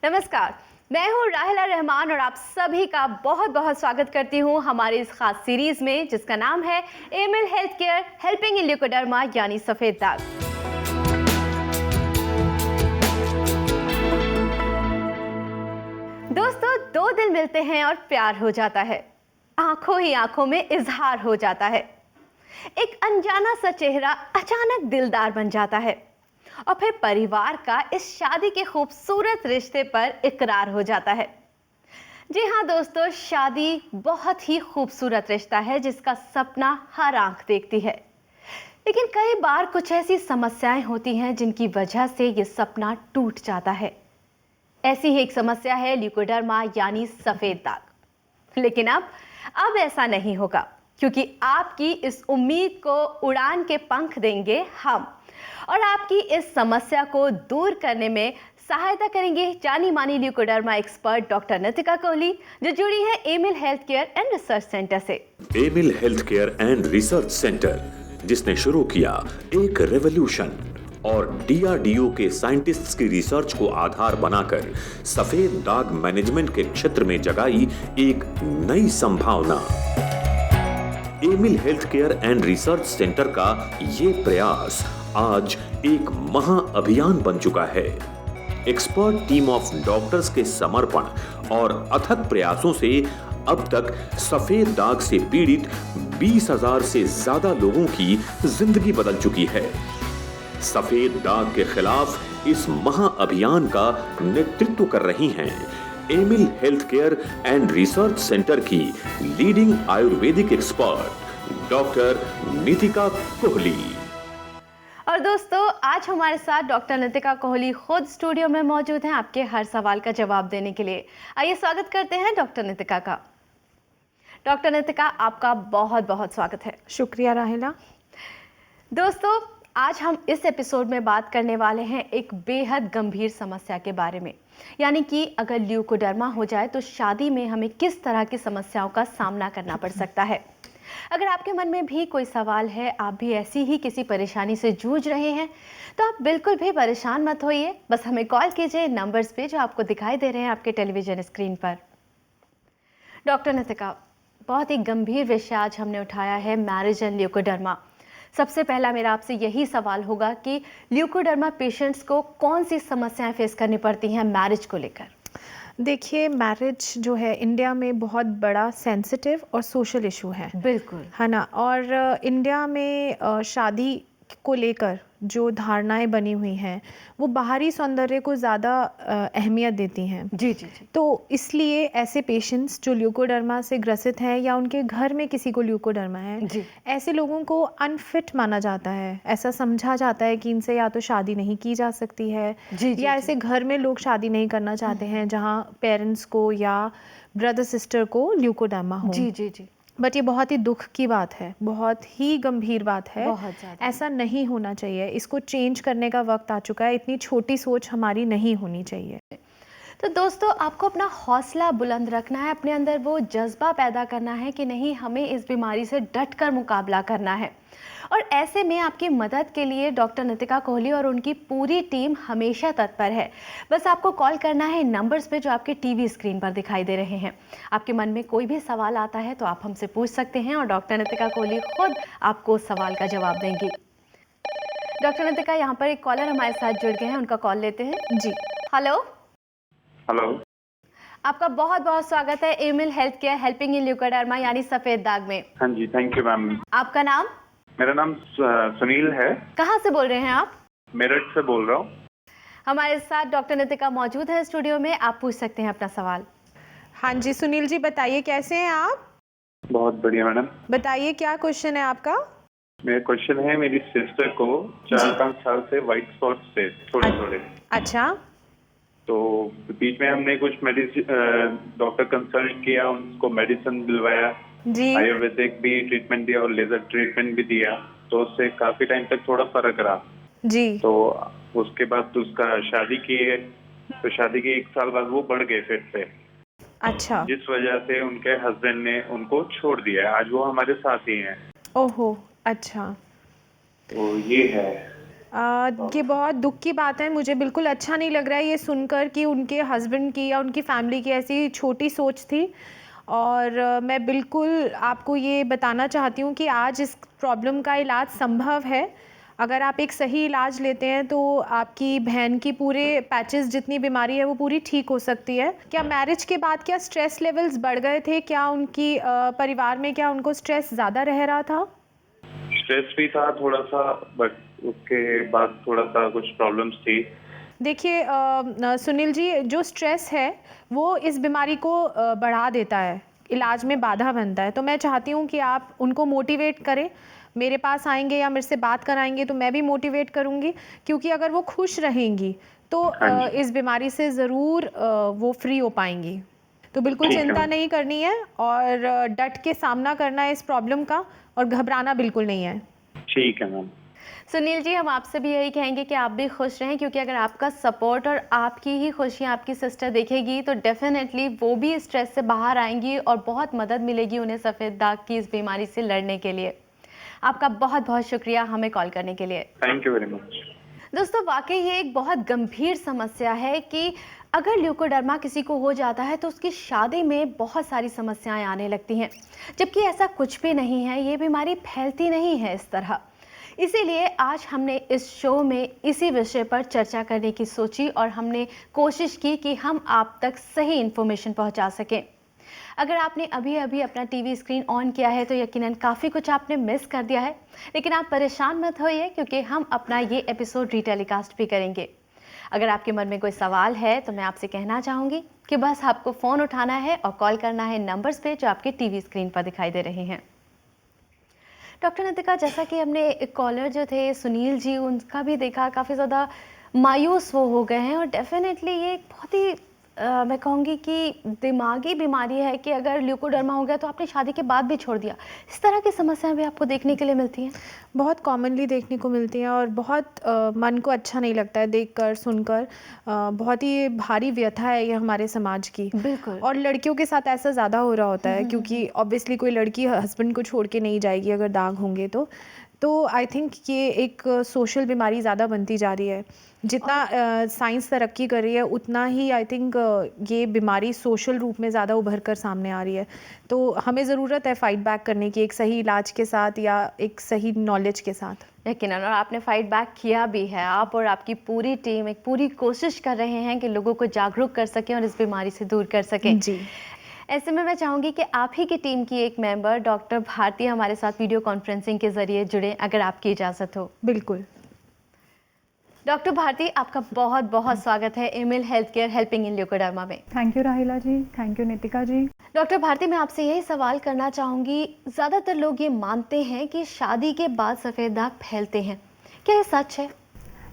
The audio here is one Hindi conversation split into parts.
नमस्कार, मैं हूँ राहिला रहमान और आप सभी का बहुत बहुत स्वागत करती हूँ हमारी इस खास सीरीज में जिसका नाम है Emil health care helping in leucoderma यानी सफेद दाग। दोस्तों, दो दिल मिलते हैं और प्यार हो जाता है, आंखों ही आंखों में इजहार हो जाता है। एक अनजाना सा चेहरा अचानक दिलदार बन जाता है और फिर परिवार का इस शादी के खूबसूरत रिश्ते पर इकरार हो जाता है। जी हाँ दोस्तों, शादी बहुत ही खूबसूरत रिश्ता है जिसका सपना हर आंख देखती है। लेकिन कई बार कुछ ऐसी समस्याएं होती हैं जिनकी वजह से ये सपना टूट जाता है। ऐसी ही एक समस्या है ल्यूकोडर्मा यानी सफेद दाग। लेकिन अब ऐसा नहीं होगा, क्योंकि आपकी इस उम्मीद को उड़ान के पंख देंगे हम, और आपकी इस समस्या को दूर करने में सहायता करेंगे जानी मानी leucoderma expert doctor Nitika Kohli, जो जुड़ी है Emil health care and research centre से। Emil health care and research centre, जिसने शुरू किया एक रेवोल्यूशन और डीआरडीओ के साइंटिस्ट्स की रिसर्च को आधार बनाकर सफेद दाग मैनेजमेंट के क्षेत्र में जगाई एक नई संभावना। Emil health care and research centre का ये प्रयास आज एक महाअभियान बन चुका है। एक्सपर्ट टीम ऑफ डॉक्टर्स के समर्पण और अथक प्रयासों से अब तक सफेद दाग से पीड़ित 20,000 से ज्यादा लोगों की जिंदगी बदल चुकी है। सफेद दाग के खिलाफ इस महाअभियान का नेतृत्व कर रही हैं Emil health care and research centre की leading Ayurvedic expert doctor Nitika Kohli. और दोस्तों, आज हमारे साथ डॉक्टर नितिका कोहली खुद स्टूडियो में मौजूद हैं आपके हर सवाल का जवाब देने के लिए। आइए स्वागत करते हैं डॉक्टर नितिका का। डॉक्टर नितिका, आपका बहुत बहुत स्वागत है। शुक्रिया राहिला। दोस्तों, आज हम इस एपिसोड में बात करने वाले हैं एक बेहद गंभीर समस्या के बारे में, यानी कि अगर ल्यूकोडर्मा हो जाए तो शादी में हमें किस तरह की समस्याओं का सामना करना पड़ सकता है। अगर आपके मन में भी कोई सवाल है, आप भी ऐसी ही किसी परेशानी से जूझ रहे हैं, तो आप बिल्कुल भी परेशान मत होइए। बस हमें कॉल कीजिए नंबर्स पे जो आपको दिखाई दे रहे हैं आपके टेलीविजन स्क्रीन पर। डॉक्टर नितिका, बहुत ही गंभीर विषय आज हमने उठाया है, मैरिज एंड ल्यूकोडर्मा। सबसे पहला मेरा आपसे यही सवाल होगा कि ल्यूकोडर्मा पेशेंट्स को कौन सी समस्याएं फेस करनी पड़ती हैं मैरिज को लेकर? देखिए, मैरिज जो है इंडिया में बहुत बड़ा सेंसिटिव और सोशल इशू है। बिल्कुल, है ना। और इंडिया में शादी को लेकर जो धारणाएं बनी हुई हैं वो बाहरी सौंदर्य को ज़्यादा अहमियत देती हैं। जी जी जी। तो इसलिए ऐसे पेशेंट्स जो ल्यूकोडर्मा से ग्रसित हैं या उनके घर में किसी को ल्यूकोडर्मा है जी। ऐसे लोगों को अनफिट माना जाता है। ऐसा समझा जाता है कि इनसे या तो शादी नहीं की जा सकती है जी, जी, या जी। ऐसे घर में लोग शादी नहीं करना चाहते हैं जहाँ पेरेंट्स को या ब्रदर सिस्टर को ल्यूकोडर्मा हो। जी जी जी। बट ये बहुत ही दुख की बात है, बहुत ही गंभीर बात है। बहुत ज़्यादा। ऐसा नहीं होना चाहिए। इसको चेंज करने का वक्त आ चुका है। इतनी छोटी सोच हमारी नहीं होनी चाहिए। तो दोस्तों, आपको अपना हौसला बुलंद रखना है, अपने अंदर वो जज्बा पैदा करना है कि नहीं, हमें इस बीमारी से डटकर मुकाबला करना है। और ऐसे में आपकी मदद के लिए डॉक्टर नितिका कोहली और उनकी पूरी टीम हमेशा तत्पर है। बस आपको कॉल करना है नंबर्स पे जो आपके टीवी स्क्रीन पर दिखाई दे रहे हैं। आपके मन में कोई भी सवाल आता है तो आप हमसे पूछ सकते हैं और डॉक्टर नितिका कोहली खुद आपको उस सवाल का जवाब देंगी। डॉक्टर नितिका, यहाँ पर एक कॉलर हमारे साथ जुड़ गए हैं, उनका कॉल लेते हैं। जी। हेलो। हेलो। आपका बहुत बहुत स्वागत है Emil health care helping in leucoderma यानी सफेद दाग में। हाँ जी, थैंक यू मैम। आपका नाम? मेरा नाम सुनील है। कहाँ से बोल रहे हैं आप? मेरठ से बोल रहा हूँ। हमारे साथ डॉक्टर नितिका मौजूद है स्टूडियो में, आप पूछ सकते हैं अपना सवाल। हाँ जी, सुनील जी बताइए, कैसे हैं आप? बहुत बढ़िया मैडम। बताइए, क्या क्वेश्चन है आपका? मेरा क्वेश्चन है, मेरी सिस्टर को 4-5 साल से व्हाइट स्पॉट्स थे थोड़े थोड़े। अच्छा। तो बीच में हमने कुछ मेडिसिन डॉक्टर कंसल्ट किया, उनको मेडिसिन दिलवाया, जी। आयुर्वेदिक भी ट्रीटमेंट दिया और लेजर ट्रीटमेंट भी दिया। तो उससे काफी टाइम तक थोड़ा फर्क रहा। जी। तो उसके बाद तो उसका शादी किए, तो शादी के 1 साल बाद वो बढ़ गए फिर से। अच्छा। जिस वजह से उनके हस्बैंड ने उनको छोड़ दिया है। आज वो हमारे साथ ही हैं। ओहो, अच्छा। तो ये है। ये बहुत दुख की बात है। मुझे बिल्कुल अच्छा नहीं लग रहा है ये सुनकर कि उनके हस्बैंड की या उनकी फैमिली की ऐसी छोटी सोच थी। और मैं बिल्कुल आपको ये बताना चाहती हूँ कि आज इस प्रॉब्लम का इलाज संभव है। अगर आप एक सही इलाज लेते हैं तो आपकी बहन की पूरे पैचेस जितनी बीमारी है वो पूरी ठीक हो सकती है। क्या मैरिज के बाद क्या स्ट्रेस लेवल्स बढ़ गए थे? क्या उनकी परिवार में क्या उनको स्ट्रेस ज़्यादा रह रहा था? स्ट्रेस भी था थोड़ा सा, बट उसके बाद थोड़ा सा कुछ प्रॉब्लम्स थी। देखिए सुनील जी, जो स्ट्रेस है वो इस बीमारी को बढ़ा देता है, इलाज में बाधा बनता है। तो मैं चाहती हूँ कि आप उनको मोटिवेट करें। मेरे पास आएंगे या मेरे से बात कराएंगे तो मैं भी मोटिवेट करूँगी, क्योंकि अगर वो खुश रहेंगी तो हाँ जी। इस बीमारी से ज़रूर वो फ्री हो पाएंगी। तो बिल्कुल ठीक है चिंता मैम। नहीं करनी है और डट के सामना करना है इस प्रॉब्लम का, और घबराना बिल्कुल नहीं है। ठीक है मैम। सुनील जी, हम आपसे भी यही कहेंगे कि आप भी खुश रहें, क्योंकि अगर आपका सपोर्ट और आपकी ही खुशियाँ आपकी सिस्टर देखेगी तो डेफिनेटली वो भी स्ट्रेस से बाहर आएंगी और बहुत मदद मिलेगी उन्हें सफ़ेद दाग की इस बीमारी से लड़ने के लिए। आपका बहुत बहुत शुक्रिया हमें कॉल करने के लिए। Thank you very much. दोस्तों, वाकई ये एक बहुत गंभीर समस्या है कि अगर ल्यूकोडर्मा किसी को हो जाता है तो उसकी शादी में बहुत सारी समस्याएं आने लगती हैं, जबकि ऐसा कुछ भी नहीं है। ये बीमारी फैलती नहीं है इस तरह। इसीलिए आज हमने इस शो में इसी विषय पर चर्चा करने की सोची और हमने कोशिश की कि हम आप तक सही इन्फॉर्मेशन पहुंचा सकें। अगर आपने अभी अभी अपना टीवी स्क्रीन ऑन किया है तो यकीनन काफ़ी कुछ आपने मिस कर दिया है, लेकिन आप परेशान मत होइए, क्योंकि हम अपना ये एपिसोड रीटेलीकास्ट भी करेंगे। अगर आपके मन में कोई सवाल है तो मैं आपसे कहना चाहूँगी कि बस आपको फ़ोन उठाना है और कॉल करना है नंबर्स पे जो आपके टीवी स्क्रीन पर दिखाई दे रहे हैं। डॉक्टर नितिका, जैसा कि हमने कॉलर जो थे सुनील जी, उनका भी देखा, काफ़ी ज़्यादा मायूस वो हो गए हैं और डेफिनेटली ये एक बहुत ही मैं कहूँगी कि दिमागी बीमारी है कि अगर ल्यूकोडर्मा हो गया तो आपने शादी के बाद भी छोड़ दिया। इस तरह की समस्याएं भी आपको देखने के लिए मिलती हैं? बहुत कॉमनली देखने को मिलती हैं और बहुत मन को अच्छा नहीं लगता है देखकर, सुनकर। बहुत ही भारी व्यथा है ये हमारे समाज की। बिल्कुल। और लड़कियों के साथ ऐसा ज़्यादा हो रहा होता है, क्योंकि ऑब्वियसली कोई लड़की हस्बैंड को छोड़ के नहीं जाएगी अगर दाग होंगे तो आई थिंक ये एक सोशल बीमारी ज़्यादा बनती जा रही है। जितना साइंस तरक्की कर रही है उतना ही आई थिंक ये बीमारी सोशल रूप में ज़्यादा उभर कर सामने आ रही है। तो हमें ज़रूरत है फाइट बैक करने की, एक सही इलाज के साथ या एक सही नॉलेज के साथ। यकीनन, और आपने फाइट बैक किया भी है। आप और आपकी पूरी टीम एक पूरी कोशिश कर रहे हैं कि लोगों को जागरूक कर सकें और इस बीमारी से दूर कर सकें। जी। ऐसे में मैं चाहूँगी कि आप ही की टीम की एक मेंबर डॉक्टर भारती हमारे साथ वीडियो कॉन्फ्रेंसिंग के ज़रिए जुड़े, अगर आपकी इजाज़त हो। बिल्कुल। डॉक्टर भारती, आपका बहुत बहुत स्वागत है Emil health care helping in leucoderma में। Thank you Rahila ji, thank you Nitika ji. Doctor Bharti, मैं आपसे यही सवाल करना चाहूँगी, ज़्यादातर लोग ये मानते हैं कि शादी के बाद सफ़ेद दाग फैलते हैं, क्या ये सच है?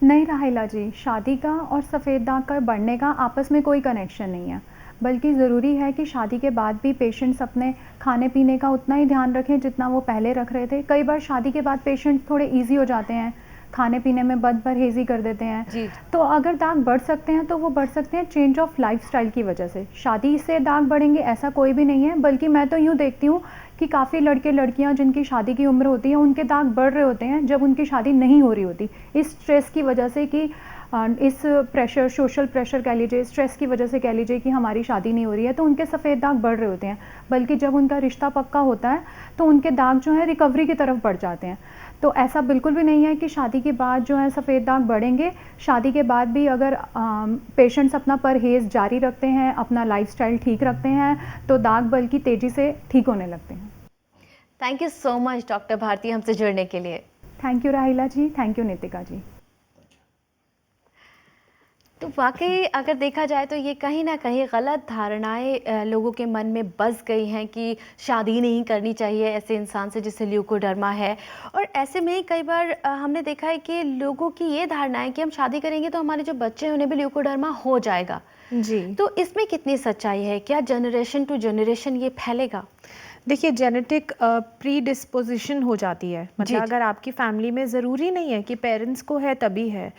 नहीं राहिला जी, शादी का और सफ़ेद दाग का बढ़ने का आपस में कोई कनेक्शन नहीं है, बल्कि ज़रूरी है कि शादी के बाद भी पेशेंट्स अपने खाने पीने का उतना ही ध्यान रखें जितना वो पहले रख रहे थे। कई बार शादी के बाद पेशेंट्स थोड़े ईजी हो जाते हैं, खाने पीने में बदपरहेज़ी कर देते हैं। जी। तो अगर दाग बढ़ सकते हैं तो वो बढ़ सकते हैं चेंज ऑफ लाइफस्टाइल की वजह से। शादी से दाग बढ़ेंगे ऐसा कोई भी नहीं है, बल्कि मैं तो यूँ देखती हूँ कि काफ़ी लड़के लड़कियाँ जिनकी शादी की उम्र होती है उनके दाग बढ़ रहे होते हैं जब उनकी शादी नहीं हो रही होती, इस स्ट्रेस की वजह से कि इस प्रेशर, सोशल प्रेशर कह लीजिए, स्ट्रेस की वजह से कह लीजिए कि हमारी शादी नहीं हो रही है, तो उनके सफ़ेद दाग बढ़ रहे होते हैं। बल्कि जब उनका रिश्ता पक्का होता है तो उनके दाग जो है रिकवरी की तरफ बढ़ जाते हैं। तो ऐसा बिल्कुल भी नहीं है कि शादी के बाद जो है सफ़ेद दाग बढ़ेंगे। शादी के बाद भी अगर पेशेंट्स अपना परहेज़ जारी रखते हैं, अपना लाइफस्टाइल ठीक रखते हैं, तो दाग बल्कि तेज़ी से ठीक होने लगते हैं। Thank you so much doctor Bharti हमसे जुड़ने के लिए। Thank you Rahila ji, thank you Nitika ji. तो वाकई अगर देखा जाए तो ये कहीं ना कहीं गलत धारणाएं लोगों के मन में बस गई हैं कि शादी नहीं करनी चाहिए ऐसे इंसान से जिसे ल्यूकोडर्मा है। और ऐसे में कई बार हमने देखा है कि लोगों की ये धारणा है कि हम शादी करेंगे तो हमारे जो बच्चे हैं उन्हें भी ल्यूकोडर्मा हो जाएगा। जी। तो इसमें कितनी सच्चाई है? क्या जनरेशन टू जनरेशन ये फैलेगा? देखिए, जेनेटिक प्री डिस्पोजिशन हो जाती है। मतलब अगर आपकी फैमिली में ज़रूरी नहीं है कि पेरेंट्स को है तभी है।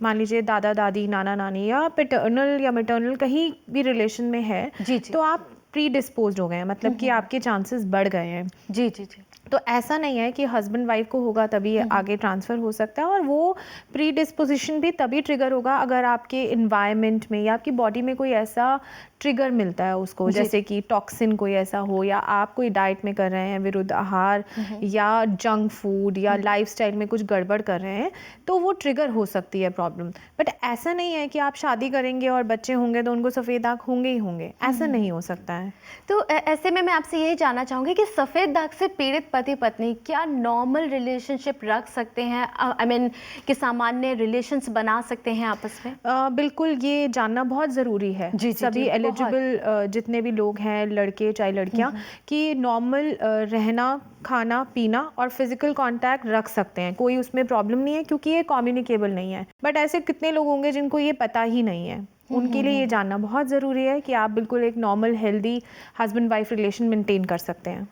मान लीजिए दादा दादी, नाना नानी या पैटर्नल या मैटर्नल कहीं भी रिलेशन में है, जी। तो आप प्री डिस्पोज्ड हो गए हैं, मतलब कि आपके चांसेस बढ़ गए हैं। जी। तो ऐसा नहीं है कि हस्बैंड वाइफ को होगा तभी आगे ट्रांसफ़र हो सकता है, और वो प्री डिस्पोजिशन भी तभी ट्रिगर होगा अगर आपके इन्वायरमेंट में या आपकी बॉडी में कोई ऐसा ट्रिगर मिलता है उसको, जैसे कि टॉक्सिन कोई ऐसा हो, या आप कोई डाइट में कर रहे हैं विरुद्ध आहार, या जंक फूड या लाइफस्टाइल में कुछ गड़बड़ कर रहे हैं, तो वो ट्रिगर हो सकती है प्रॉब्लम। बट ऐसा नहीं है कि आप शादी करेंगे और बच्चे होंगे तो उनको सफ़ेद दाग होंगे ही होंगे, ऐसा नहीं हो सकता है। तो ऐसे में मैं आपसे यही जानना चाहूँगी कि सफ़ेद दाग से पीड़ित पति पत्नी क्या नॉर्मल रिलेशनशिप रख सकते हैं, आई मीन कि सामान्य रिलेशंस बना सकते हैं आपस में? बिल्कुल, ये जानना बहुत ज़रूरी है सभी एलिजिबल जितने भी लोग हैं, लड़के चाहे लड़कियाँ, कि नॉर्मल रहना, खाना पीना और फिजिकल कांटेक्ट रख सकते हैं, कोई उसमें प्रॉब्लम नहीं है, क्योंकि ये कम्युनिकेबल नहीं है। बट ऐसे कितने लोग होंगे जिनको ये पता ही नहीं है, उनके लिए ये जानना बहुत ज़रूरी है कि आप बिल्कुल एक normal healthy husband wife relation maintain कर सकते हैं।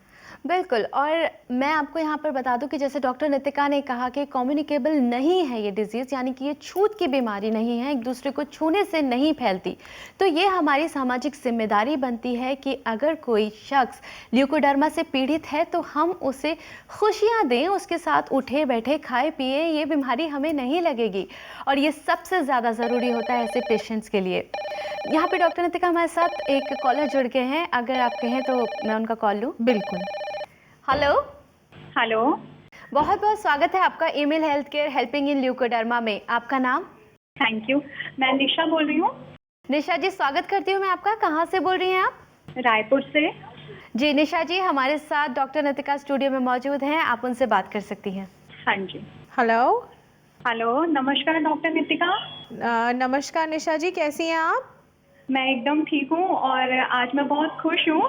बिल्कुल, और मैं आपको यहाँ पर बता दूं कि जैसे डॉक्टर नितिका ने कहा कि कम्युनिकेबल नहीं है ये डिजीज़, यानी कि ये छूत की बीमारी नहीं है, एक दूसरे को छूने से नहीं फैलती। तो ये हमारी सामाजिक जिम्मेदारी बनती है कि अगर कोई शख्स ल्यूकोडर्मा से पीड़ित है तो हम उसे खुशियाँ दें, उसके साथ उठे बैठे खाए पिए, ये बीमारी हमें नहीं लगेगी, और ये सबसे ज़्यादा ज़रूरी होता है ऐसे पेशेंट्स के लिए। यहाँ पे डॉक्टर नितिका हमारे साथ एक कॉलर जुड़ गए हैं, अगर आप कहें तो मैं उनका कॉल लूँ? बिल्कुल। हेलो। हेलो। बहुत बहुत स्वागत है आपका email health care helping in leucoderma में। आपका नाम? Thank you. मैं निशा बोल रही हूँ। निशा जी, स्वागत करती हूँ मैं आपका। कहाँ से बोल रही हैं आप? रायपुर से। जी निशा जी, हमारे साथ डॉक्टर नितिका स्टूडियो में मौजूद हैं, आप उनसे बात कर सकती हैं। हाँ जी। हेलो। हेलो, नमस्कार डॉक्टर नितिका। नमस्कार निशा जी, कैसी हैं आप? मैं एकदम ठीक हूँ और आज मैं बहुत खुश हूँ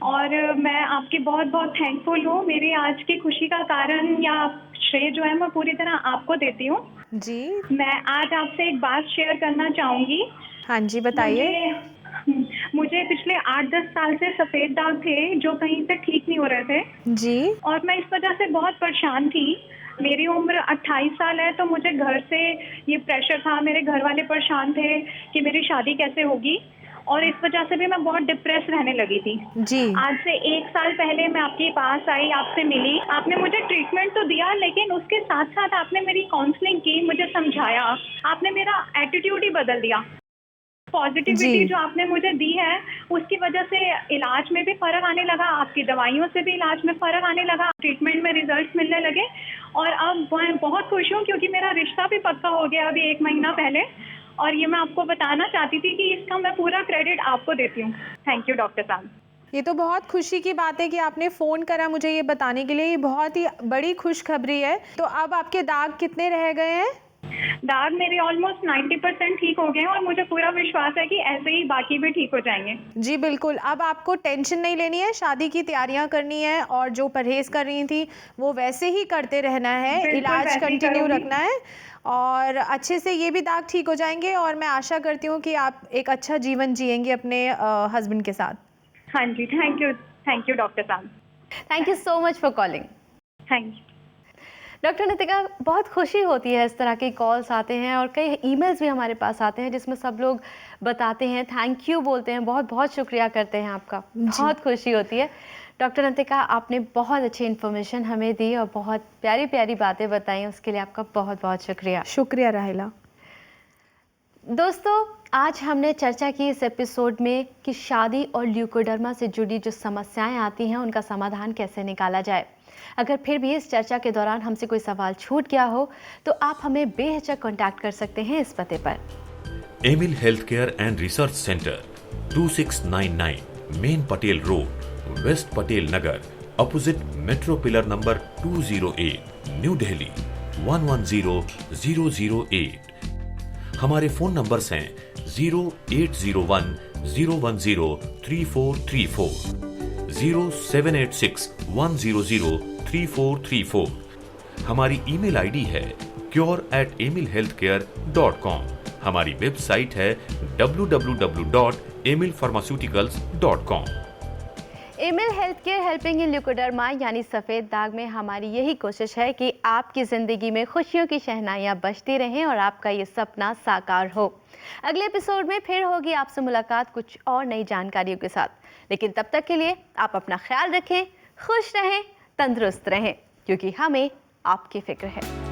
और मैं आपकी बहुत बहुत थैंकफुल हूँ। मेरी आज की खुशी का कारण या श्रेय जो है मैं पूरी तरह आपको देती हूँ जी। मैं आज आपसे एक बात शेयर करना चाहूँगी। हाँ जी, बताइए। मुझे पिछले 8-10 साल से सफ़ेद दाग थे जो कहीं से ठीक नहीं हो रहे थे जी। और मैं इस वजह से बहुत परेशान थी। मेरी उम्र 28 साल है तो मुझे घर से ये प्रेशर था, मेरे घर वाले परेशान थे कि मेरी शादी कैसे होगी और इस वजह से भी मैं बहुत डिप्रेस रहने लगी थी। जी। आज से 1 साल पहले मैं आपके पास आई, आपसे मिली, आपने मुझे ट्रीटमेंट तो दिया लेकिन उसके साथ साथ आपने मेरी काउंसलिंग की, मुझे समझाया, आपने मेरा एटीट्यूड ही बदल दिया। पॉजिटिविटी जो आपने मुझे दी है उसकी वजह से इलाज में भी फ़र्क आने लगा, आपकी दवाइयों से भी इलाज में फ़र्क आने लगा, ट्रीटमेंट में रिजल्ट्स मिलने लगे और अब मैं बहुत खुश हूँ क्योंकि मेरा रिश्ता भी पक्का हो गया अभी 1 महीना पहले और ये मैं आपको बताना चाहती थी कि इसका मैं पूरा क्रेडिट आपको देती हूँ। थैंक यू डॉक्टर साहब। ये तो बहुत खुशी की बात है कि आपने फ़ोन करा मुझे ये बताने के लिए, ये बहुत ही बड़ी खुशखबरी है। तो अब आपके दाग कितने रह गए हैं? दाग मेरे ऑलमोस्ट 90% ठीक हो गए हैं और मुझे पूरा विश्वास है कि ऐसे ही बाकी भी ठीक हो जाएंगे। जी बिल्कुल, अब आपको टेंशन नहीं लेनी है, शादी की तैयारियां करनी है और जो परहेज़ कर रही थी वो वैसे ही करते रहना है, इलाज कंटिन्यू रखना है और अच्छे से ये भी दाग ठीक हो जाएंगे और मैं आशा करती हूँ कि आप एक अच्छा जीवन जिएंगे अपने हस्बैंड के साथ। हाँ जी, थैंक यू डॉक्टर साहब। Thank you so much for calling. Thank you doctor Nitika, बहुत खुशी होती है इस तरह के कॉल्स आते हैं और कई ईमेल्स भी हमारे पास आते हैं जिसमें सब लोग बताते हैं, थैंक यू बोलते हैं, बहुत बहुत शुक्रिया करते हैं आपका, बहुत खुशी होती है। डॉक्टर नितिका, आपने बहुत अच्छी इन्फॉर्मेशन हमें दी और बहुत प्यारी प्यारी बातें बताई, उसके लिए आपका बहुत बहुत शुक्रिया। शुक्रिया राहिला। दोस्तों, आज हमने चर्चा की इस एपिसोड में कि शादी और ल्यूकोडर्मा से जुड़ी जो समस्याएं आती हैं उनका समाधान कैसे निकाला जाए। अगर फिर भी इस चर्चा के दौरान हमसे कोई सवाल छूट गया हो तो आप हमें बेहिचक कांटेक्ट कर सकते हैं इस पते पर। Emil health care and research centre, 2699 main Patel road, west Patel Nagar, opposite metro pillar number 208, new Delhi 110008। हमारे फोन नंबर्स हैं 0801-010-3434, 0786-100-3434। हमारी ईमेल आईडी है cure@emilhealthcare.com। हमारी वेबसाइट है www.emilpharmaceuticals.com। Emil health care helping in leucoderma यानी सफ़ेद दाग में हमारी यही कोशिश है कि आपकी ज़िंदगी में खुशियों की शहनाइयाँ बजती रहें और आपका ये सपना साकार हो। अगले एपिसोड में फिर होगी आपसे मुलाकात कुछ और नई जानकारियों के साथ, लेकिन तब तक के लिए आप अपना ख्याल रखें, खुश रहें, तंदुरुस्त रहें, क्योंकि हमें आपकी फिक्र है।